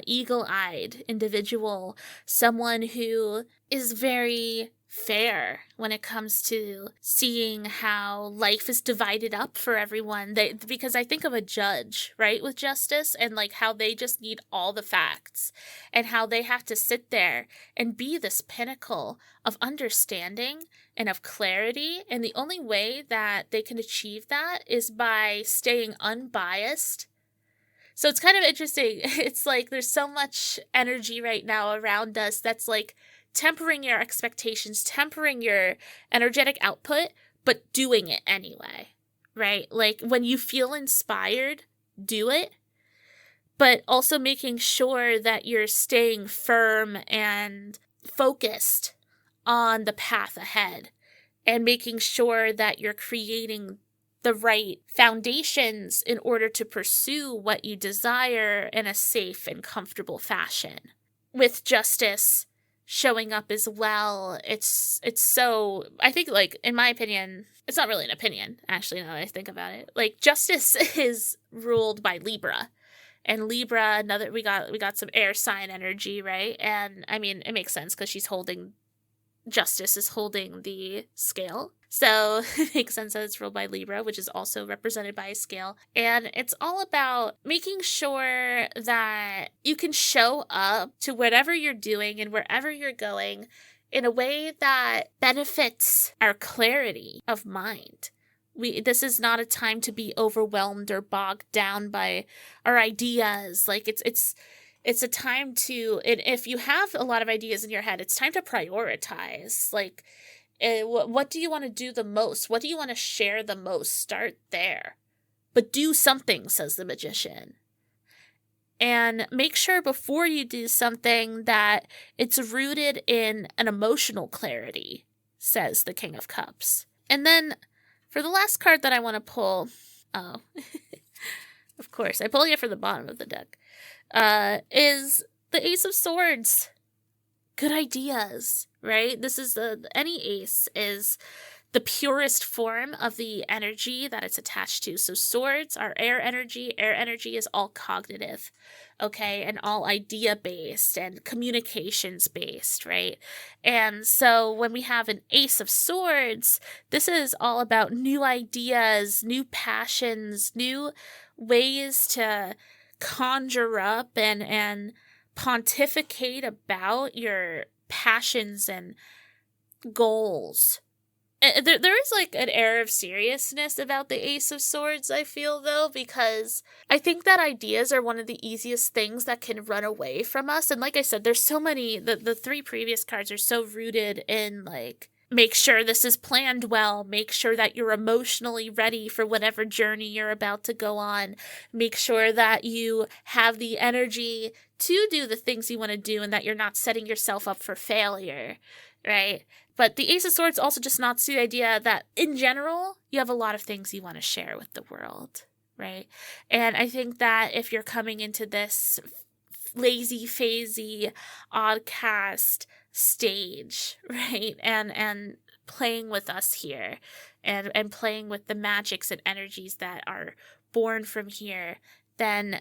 eagle-eyed individual, someone who is very fair when it comes to seeing how life is divided up for everyone. Because I think of a judge, right, with Justice, and like how they just need all the facts and how they have to sit there and be this pinnacle of understanding and of clarity. And the only way that they can achieve that is by staying unbiased. So it's kind of interesting. It's like there's so much energy right now around us that's like tempering your expectations, tempering your energetic output, but doing it anyway, right? Like when you feel inspired, do it, but also making sure that you're staying firm and focused on the path ahead and making sure that you're creating the right foundations in order to pursue what you desire in a safe and comfortable fashion. With Justice showing up as well, it's so, I think, like, in my opinion, it's not really an opinion, actually, now that I think about it. Like, Justice is ruled by Libra. And Libra, we got some air sign energy, right? And, I mean, it makes sense because Justice is holding the scale. So it makes sense that it's ruled by Libra, which is also represented by a scale. And it's all about making sure that you can show up to whatever you're doing and wherever you're going in a way that benefits our clarity of mind. This is not a time to be overwhelmed or bogged down by our ideas. Like it's a time to, and if you have a lot of ideas in your head, it's time to prioritize. Like, what do you want to do the most? What do you want to share the most? Start there. But do something, says the Magician. And make sure before you do something that it's rooted in an emotional clarity, says the King of Cups. And then for the last card that I want to pull, of course, I pull you from the bottom of the deck, is the Ace of Swords. Good ideas, right? This is any ace is the purest form of the energy that it's attached to. So swords are air energy. Air energy is all cognitive, okay, and all idea-based and communications-based, right? And so when we have an Ace of Swords, this is all about new ideas, new passions, new ways to conjure up and pontificate about your passions and goals. There is like an air of seriousness about the Ace of Swords, I feel, though, because I think that ideas are one of the easiest things that can run away from us. And like I said, there's so many, the three previous cards are so rooted in like, make sure this is planned well, make sure that you're emotionally ready for whatever journey you're about to go on, make sure that you have the energy to do the things you want to do and that you're not setting yourself up for failure, right? But the Ace of Swords also just nods to the idea that, in general, you have a lot of things you want to share with the world, right? And I think that if you're coming into this lazy-phasey Oddcast stage, right, and playing with us here, and playing with the magics and energies that are born from here, then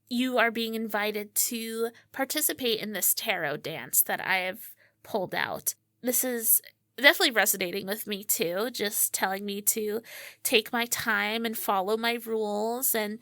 you are being invited to participate in this tarot dance that I have pulled out. This is definitely resonating with me too, just telling me to take my time and follow my rules and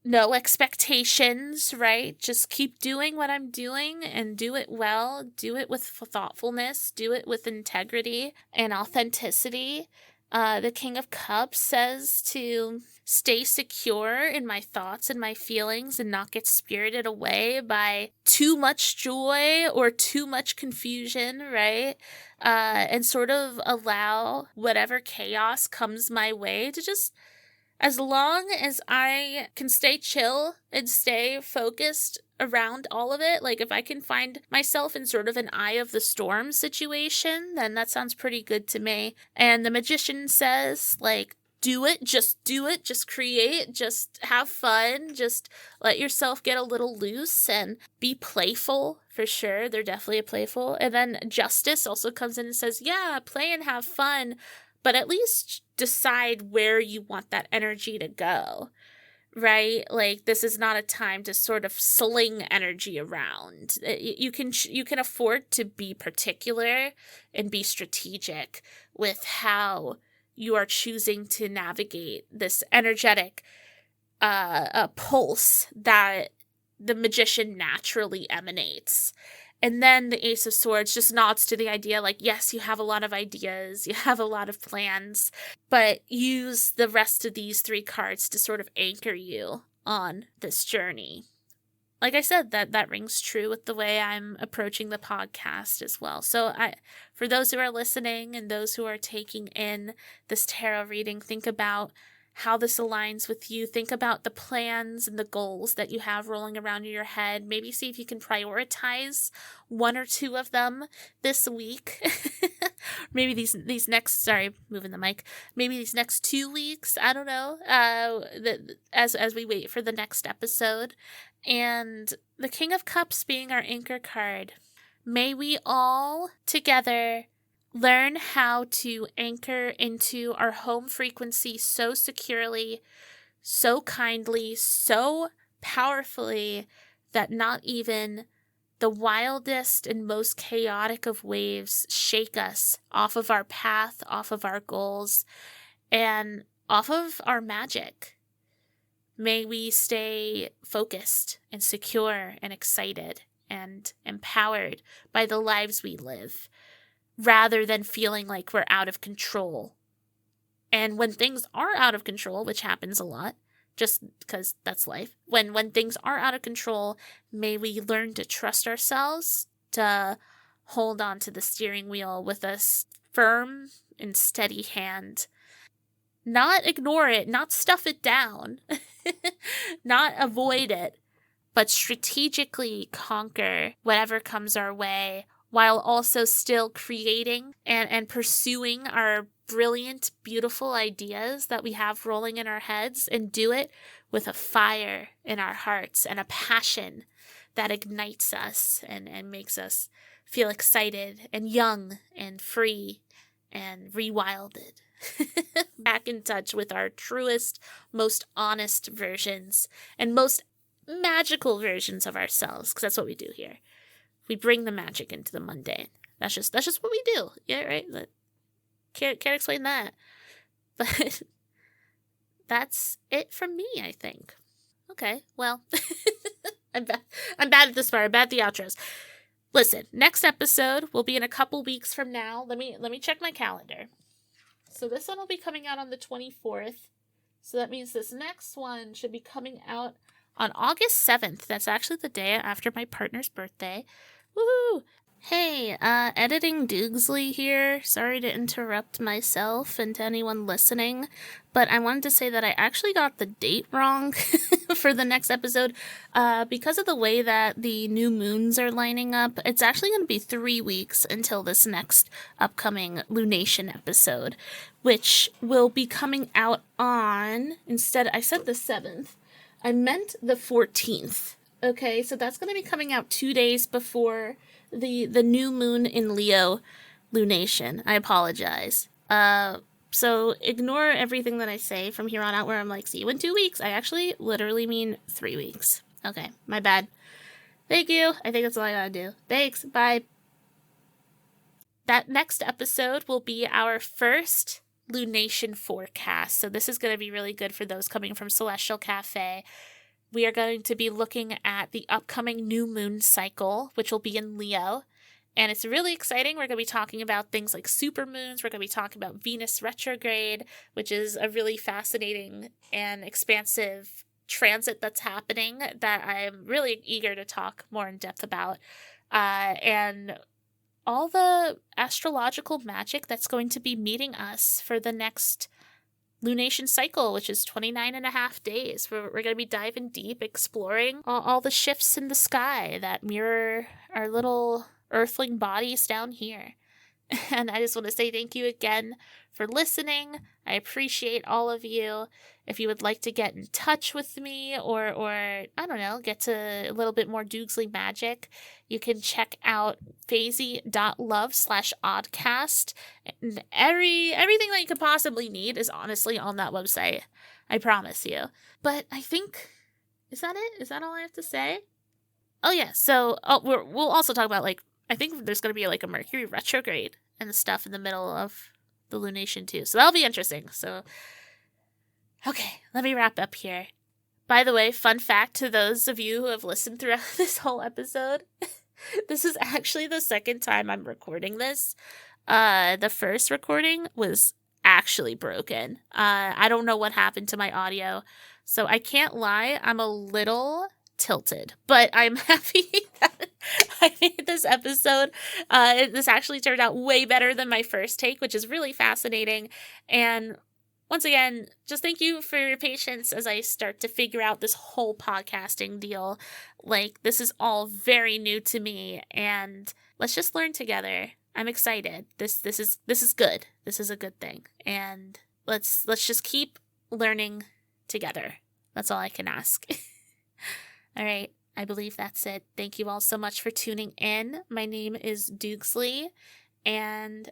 no expectations, right? Just keep doing what I'm doing and do it well, do it with thoughtfulness, do it with integrity and authenticity. The King of Cups says to stay secure in my thoughts and my feelings and not get spirited away by too much joy or too much confusion, right? And sort of allow whatever chaos comes my way to just, as long as I can stay chill and stay focused around all of it, like if I can find myself in sort of an eye of the storm situation, then that sounds pretty good to me. And the Magician says, like, do it, just create, just have fun, just let yourself get a little loose and be playful, for sure. They're definitely playful. And then Justice also comes in and says, yeah, play and have fun, but at least decide where you want that energy to go, right? Like, this is not a time to sort of sling energy around. You can afford to be particular and be strategic with how you are choosing to navigate this energetic pulse that the Magician naturally emanates. And then the Ace of Swords just nods to the idea, like, yes, you have a lot of ideas, you have a lot of plans, but use the rest of these three cards to sort of anchor you on this journey. Like I said, that rings true with the way I'm approaching the podcast as well. So for those who are listening and those who are taking in this tarot reading, think about how this aligns with you. Think about the plans and the goals that you have rolling around in your head. Maybe see if you can prioritize one or two of them this week. Maybe these next, moving the mic. Maybe these next 2 weeks. I don't know. As we wait for the next episode. And the King of Cups being our anchor card. May we all together learn how to anchor into our home frequency so securely, so kindly, so powerfully that not even the wildest and most chaotic of waves shake us off of our path, off of our goals, and off of our magic. May we stay focused and secure and excited and empowered by the lives we live, rather than feeling like we're out of control. And when things are out of control, which happens a lot, just because that's life, when things are out of control, may we learn to trust ourselves, to hold on to the steering wheel with a firm and steady hand. Not ignore it, not stuff it down, not avoid it, but strategically conquer whatever comes our way, while also still creating and pursuing our brilliant, beautiful ideas that we have rolling in our heads, and do it with a fire in our hearts and a passion that ignites us and makes us feel excited and young and free and rewilded. Back in touch with our truest, most honest versions and most magical versions of ourselves, because that's what we do here. We bring the magic into the mundane. That's just what we do. Yeah, right? Can't explain that. But that's it from me, I think. Okay, well, I'm bad at this part. I'm bad at the outros. Listen, next episode will be in a couple weeks from now. Let me check my calendar. So this one will be coming out on the 24th. So that means this next one should be coming out on August 7th. That's actually the day after my partner's birthday. Woohoo! Hey, editing Doogsley here. Sorry to interrupt myself and to anyone listening, but I wanted to say that I actually got the date wrong for the next episode. Because of the way that the new moons are lining up, it's actually going to be 3 weeks until this next upcoming Lunation episode, which will be coming out on, instead, I said the 7th. I meant the 14th. Okay, so that's going to be coming out 2 days before the new moon in Leo lunation. I apologize. So ignore everything that I say from here on out where I'm like, see you in 2 weeks. I actually literally mean 3 weeks. Okay, my bad. Thank you. I think that's all I gotta do. Thanks. Bye. That next episode will be our first lunation forecast. So this is going to be really good for those coming from Celestial Cafe. We are going to be looking at the upcoming new moon cycle, which will be in Leo. And it's really exciting. We're going to be talking about things like supermoons. We're going to be talking about Venus retrograde, which is a really fascinating and expansive transit that's happening that I'm really eager to talk more in depth about. And all the astrological magic that's going to be meeting us for the next lunation cycle, which is 29 and a half days. We're going to be diving deep, exploring all the shifts in the sky that mirror our little earthling bodies down here. And I just want to say thank you again for listening. I appreciate all of you. If you would like to get in touch with me or I don't know, get to a little bit more Doogsley magic, you can check out phasey.love/oddcast. And everything that you could possibly need is honestly on that website. I promise you. But I think, is that it? Is that all I have to say? Oh yeah, so we'll also talk about, like, I think there's going to be like a Mercury retrograde and stuff in the middle of the lunation too. So that'll be interesting. So, okay, let me wrap up here. By the way, fun fact to those of you who have listened throughout this whole episode, this is actually the second time I'm recording this. The first recording was actually broken. I don't know what happened to my audio. So I can't lie, I'm a little tilted, but I'm happy that I made this episode. This actually turned out way better than my first take, which is really fascinating. And once again, just thank you for your patience as I start to figure out this whole podcasting deal. Like, this is all very new to me, and let's just learn together. I'm excited. This is good. This is a good thing, and let's just keep learning together. That's all I can ask. All right, I believe that's it. Thank you all so much for tuning in. My name is Doogsley, and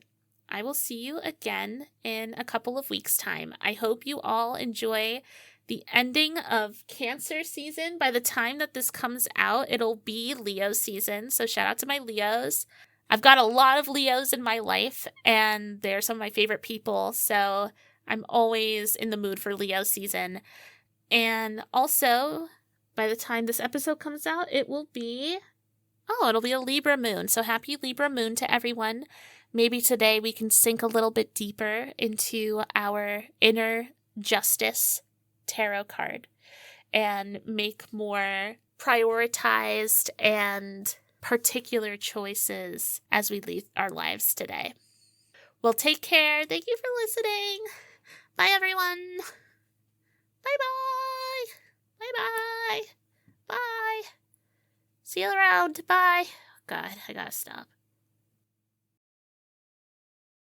I will see you again in a couple of weeks' time. I hope you all enjoy the ending of Cancer season. By the time that this comes out, it'll be Leo season, so shout out to my Leos. I've got a lot of Leos in my life, and they're some of my favorite people, so I'm always in the mood for Leo season. And also, by the time this episode comes out, it'll be a Libra moon. So happy Libra moon to everyone. Maybe today we can sink a little bit deeper into our inner justice tarot card and make more prioritized and particular choices as we lead our lives today. Well, take care. Thank you for listening. Bye, everyone. Bye-bye. Bye-bye. Bye. See you around. Bye. God, I gotta stop.